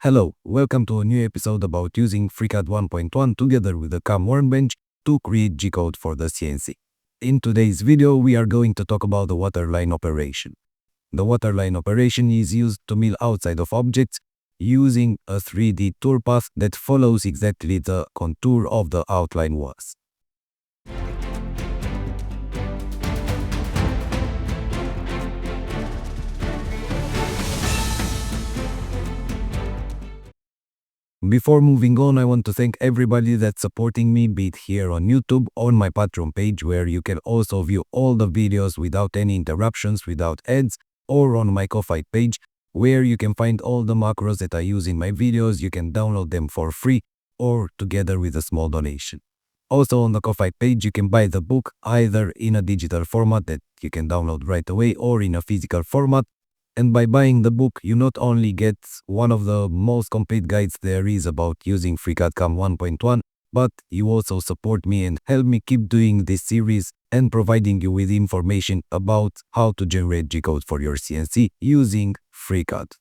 Hello, welcome to a new episode about using FreeCAD 1.1 together with the CAM workbench to create G-code for the CNC. In today's video, we are going to talk about the waterline operation. The waterline operation is used to mill outside of objects using a 3D toolpath that follows exactly the contour of the outline walls. Before moving on, I want to thank everybody that's supporting me, be it here on YouTube or on my Patreon page, where you can also view all the videos without any interruptions, without ads, or on my Ko-Fi page, where you can find all the macros that I use in my videos. You can download them for free or together with a small donation. Also on the Ko-Fi page, you can buy the book either in a digital format that you can download right away or in a physical format. And by buying the book, you not only get one of the most complete guides there is about using FreeCAD CAM 1.1, but you also support me and help me keep doing this series and providing you with information about how to generate G-code for your CNC using FreeCAD.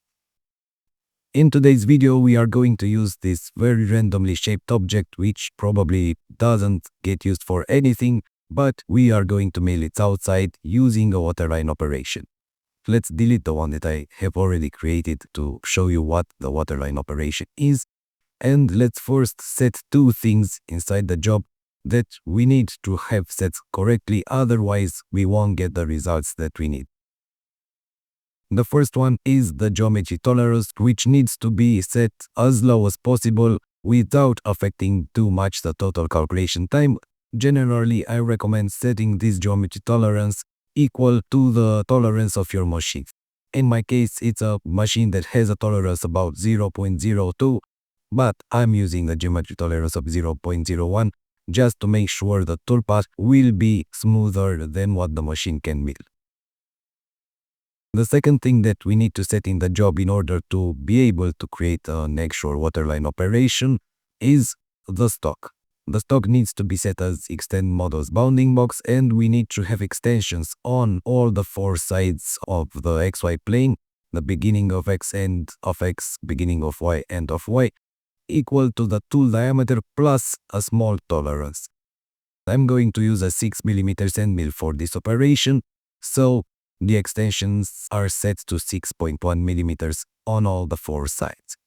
In today's video, we are going to use this very randomly shaped object, which probably doesn't get used for anything, but we are going to mill its outside using a waterline operation. Let's delete the one that I have already created to show you what the waterline operation is. And let's first set two things inside the job that we need to have set correctly, otherwise we won't get the results that we need. The first one is the geometry tolerance, which needs to be set as low as possible without affecting too much the total calculation time. Generally, I recommend setting this geometry tolerance equal to the tolerance of your machine. In my case, it's a machine that has a tolerance about 0.02, but I'm using a geometry tolerance of 0.01 just to make sure the toolpath will be smoother than what the machine can mill. The second thing that we need to set in the job in order to be able to create an actual waterline operation is the stock. The stock needs to be set as extend models bounding box, and we need to have extensions on all the four sides of the XY plane, the beginning of X, end of X, beginning of Y, end of Y, equal to the tool diameter plus a small tolerance. I'm going to use a 6mm end mill for this operation, so the extensions are set to 6.1mm on all the four sides.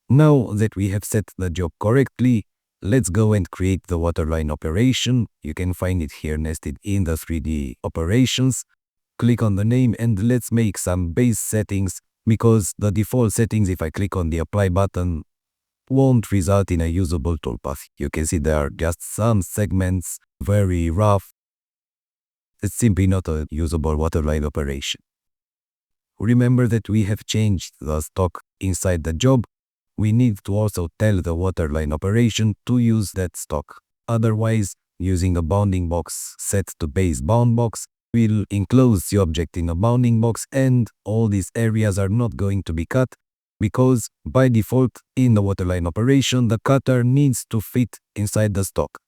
Now that we have set the job correctly, let's go and create the waterline operation. You can find it here nested in the 3D operations. Click on the name and let's make some base settings, because the default settings, if I click on the apply button, won't result in a usable toolpath. You can see there are just some segments, very rough. It's simply not a usable waterline operation. Remember that we have changed the stock inside the job. We need to also tell the waterline operation to use that stock. Otherwise, using a bounding box set to base bound box will enclose the object in a bounding box, and all these areas are not going to be cut, because by default in the waterline operation the cutter needs to fit inside the stock.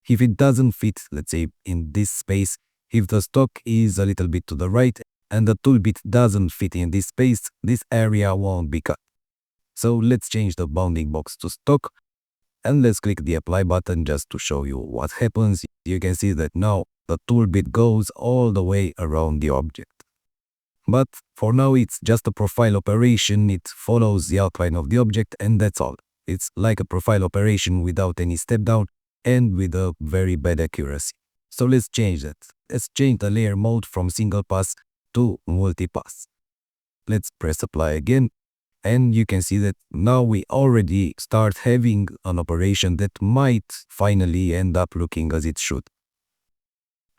If it doesn't fit, let's say in this space, if the stock is a little bit to the right and the tool bit doesn't fit in this space, this area won't be cut. So let's change the bounding box to stock and let's click the apply button just to show you what happens. You can see that now the tool bit goes all the way around the object. But for now it's just a profile operation. It follows the outline of the object and that's all. It's like a profile operation without any step down and with a very bad accuracy. So let's change that. Let's change the layer mode from single pass to multi-pass. Let's press apply again. And you can see that now we already start having an operation that might finally end up looking as it should.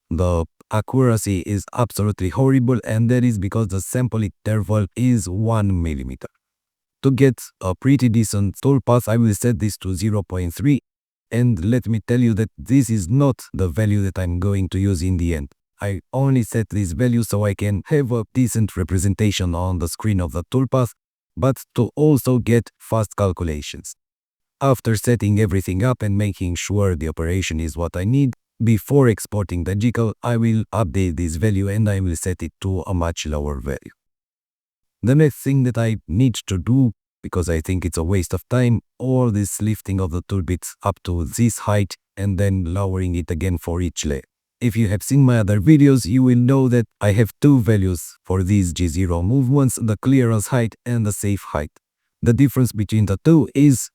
The accuracy is absolutely horrible, and that is because the sample interval is 1mm. To get a pretty decent toolpath, I will set this to 0.3, and let me tell you that this is not the value that I'm going to use in the end. I only set this value so I can have a decent representation on the screen of the toolpath, but to also get fast calculations. After setting everything up and making sure the operation is what I need, before exporting the G-code, I will update this value and I will set it to a much lower value. The next thing that I need to do, because I think it's a waste of time, all this lifting of the tool bits up to this height and then lowering it again for each layer. If you have seen my other videos, you will know that I have two values for these G0 movements, the clearance height and the safe height. The difference between the two is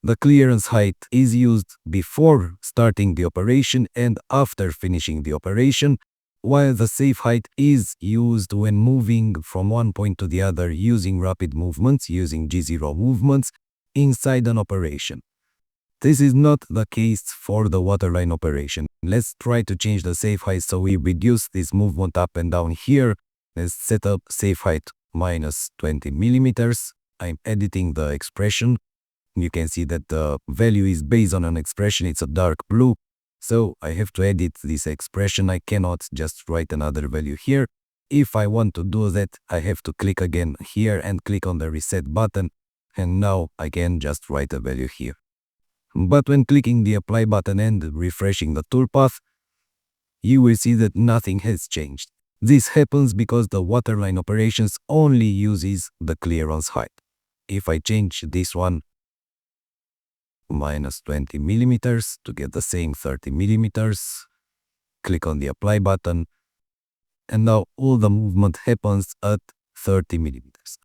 the clearance height is used before starting the operation and after finishing the operation, while the safe height is used when moving from one point to the other using rapid movements, using G0 movements inside an operation. This is not the case for the waterline operation. Let's try to change the safe height so we reduce this movement up and down here. Let's set up safe height minus 20 millimeters. I'm editing the expression. You can see that the value is based on an expression. It's a dark blue. So I have to edit this expression. I cannot just write another value here. If I want to do that, I have to click again here and click on the reset button. And now I can just write a value here. But when clicking the apply button and refreshing the toolpath, you will see that nothing has changed. This happens because the waterline operations only uses the clearance height. If I change this one minus 20 millimeters to get the same 30 millimeters, click on the apply button, and now all the movement happens at 30 millimeters.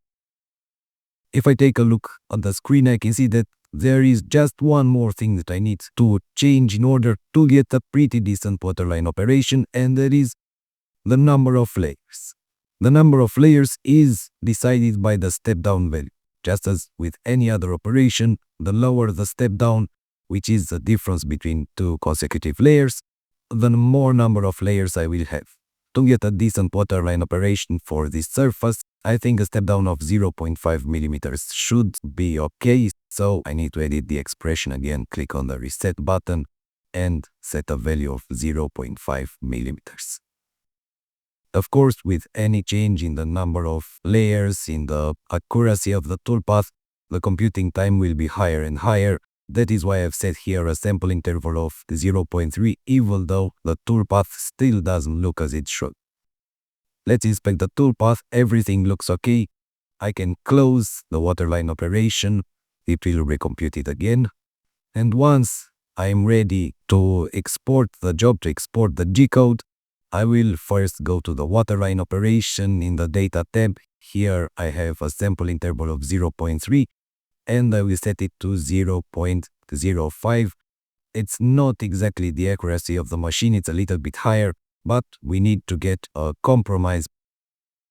If I take a look at the screen, I can see that there is just one more thing that I need to change in order to get a pretty decent waterline operation, and that is the number of layers. The number of layers is decided by the step down value. Just as with any other operation, the lower the step down, which is the difference between two consecutive layers, the more number of layers I will have. To get a decent waterline operation for this surface, I think a step down of 0.5 millimeters should be okay. So I need to edit the expression again, click on the reset button and set a value of 0.5 millimeters. Of course, with any change in the number of layers, in the accuracy of the toolpath, the computing time will be higher and higher. That is why I've set here a sample interval of 0.3, even though the toolpath still doesn't look as it should. Let's inspect the toolpath. Everything looks okay. I can close the waterline operation. It will recompute it again. And once I'm ready to export the job, to export the G-code, I will first go to the waterline operation in the data tab. Here I have a sample interval of 0.3 and I will set it to 0.05. It's not exactly the accuracy of the machine, it's a little bit higher, but we need to get a compromise.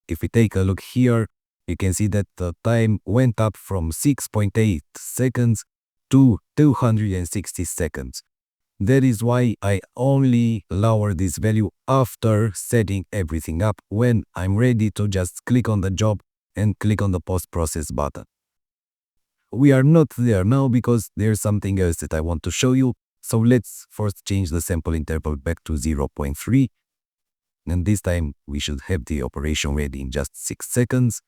If we take a look here, you can see that the time went up from 6.8 seconds to 260 seconds. That is why I only lower this value after setting everything up, when I'm ready to just click on the job and click on the post-process button. We are not there now because there's something else that I want to show you. So let's first change the sample interval back to 0.3. And this time we should have the operation ready in just 6 seconds.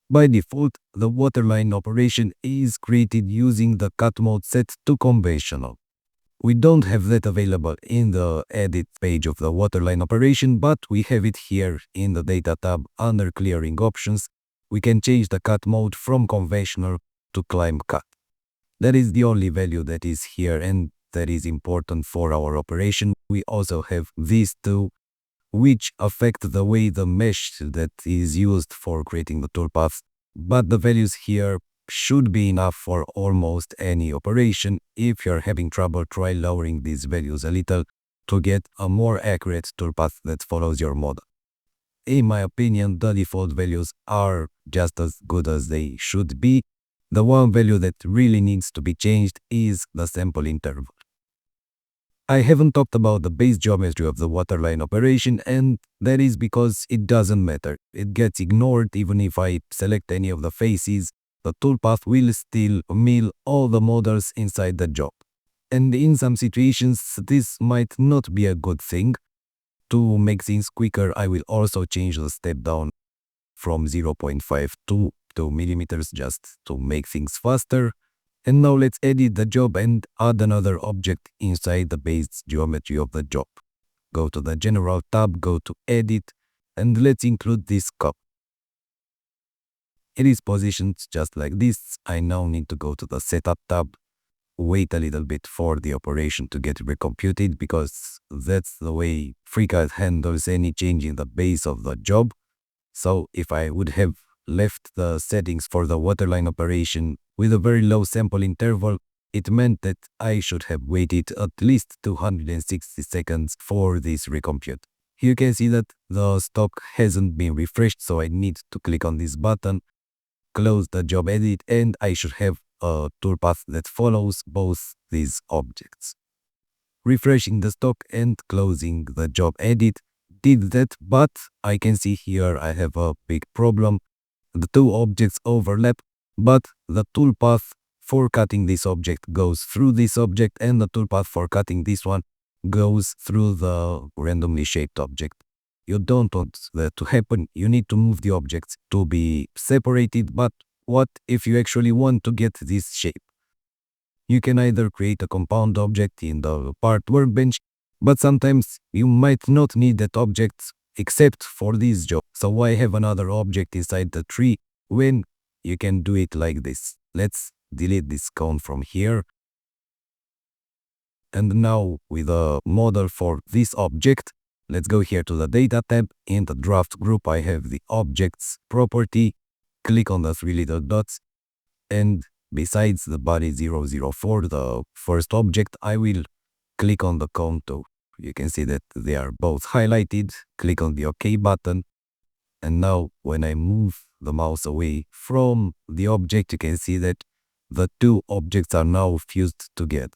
By default, the waterline operation is created using the cut mode set to conventional. We don't have that available in the edit page of the waterline operation, but we have it here in the data tab under clearing options. We can change the cut mode from conventional to climb cut. That is the only value that is here and that is important for our operation. We also have these two, which affect the way the mesh that is used for creating the toolpath, but the values here should be enough for almost any operation. If you're having trouble, try lowering these values a little to get a more accurate toolpath that follows your model. In my opinion, the default values are just as good as they should be. The one value that really needs to be changed is the sample interval. I haven't talked about the base geometry of the waterline operation, and that is because it doesn't matter. It gets ignored even if I select any of the faces. The toolpath will still mill all the models inside the job. And in some situations, this might not be a good thing. To make things quicker, I will also change the step down from 0.5 to 2 millimeters just to make things faster. And now let's edit the job and add another object inside the base geometry of the job. Go to the General tab, go to Edit, and let's include this cup. It is positioned just like this. I now need to go to the Setup tab, wait a little bit for the operation to get recomputed because that's the way FreeCAD handles any change in the base of the job. So if I would have left the settings for the waterline operation with a very low sample interval, it meant that I should have waited at least 260 seconds for this recompute. You can see that the stock hasn't been refreshed, so I need to click on this button, close the job edit, and I should have a toolpath that follows both these objects. Refreshing the stock and closing the job edit did that, but I can see here I have a big problem. The two objects overlap, but the toolpath for cutting this object goes through this object and the toolpath for cutting this one goes through the randomly shaped object. You don't want that to happen. You need to move the objects to be separated, but what if you actually want to get this shape? You can either create a compound object in the part workbench, but sometimes you might not need that object except for this job. So why have another object inside the tree when you can do it like this? Let's delete this cone from here. And now with a model for this object, let's go here to the Data tab. In the Draft group, I have the Objects property. Click on the three little dots, and besides the body 004, the first object, I will click on the cone too. You can see that they are both highlighted. Click on the OK button. And now when I move the mouse away from the object, you can see that the two objects are now fused together.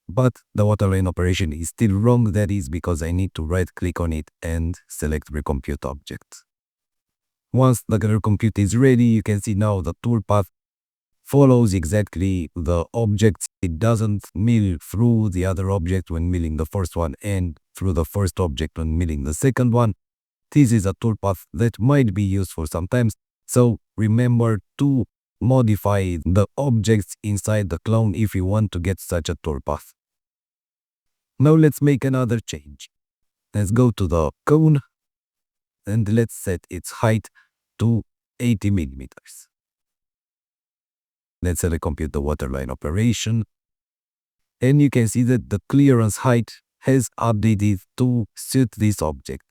But the waterline operation is still wrong. That is because I need to right click on it and select Recompute Object. Once the recompute is ready, you can see now the toolpath follows exactly the objects. It doesn't mill through the other object when milling the first one and through the first object when milling the second one. This is a toolpath that might be useful sometimes, so remember to modify the objects inside the clone if you want to get such a toolpath. Now let's make another change. Let's go to the cone and let's set its height to 80 millimeters. Let's recompute the waterline operation. And you can see that the clearance height has updated to suit this object.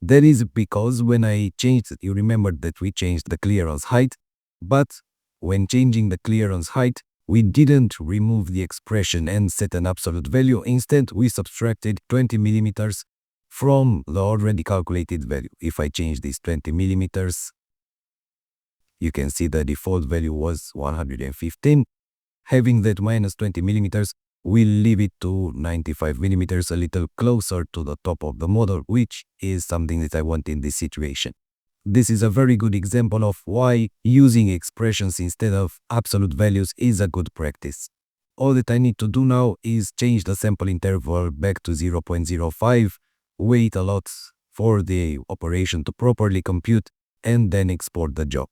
That is because when I changed it, you remember that we changed the clearance height, but when changing the clearance height, we didn't remove the expression and set an absolute value. Instead, we subtracted 20 millimeters from the already calculated value. If I change this 20 millimeters, you can see the default value was 115. Having that minus 20 millimeters, we'll leave it to 95 millimeters, a little closer to the top of the model, which is something that I want in this situation. This is a very good example of why using expressions instead of absolute values is a good practice. All that I need to do now is change the sample interval back to 0.05, wait a lot for the operation to properly compute, and then export the job.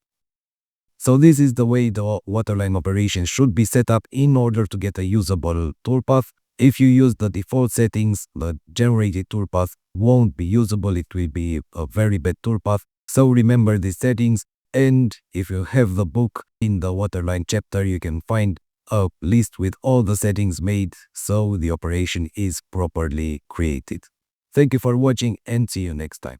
So this is the way the waterline operation should be set up in order to get a usable toolpath. If you use the default settings, the generated toolpath won't be usable. It will be a very bad toolpath. So remember the settings, and if you have the book, in the waterline chapter you can find a list with all the settings made so the operation is properly created. Thank you for watching and see you next time.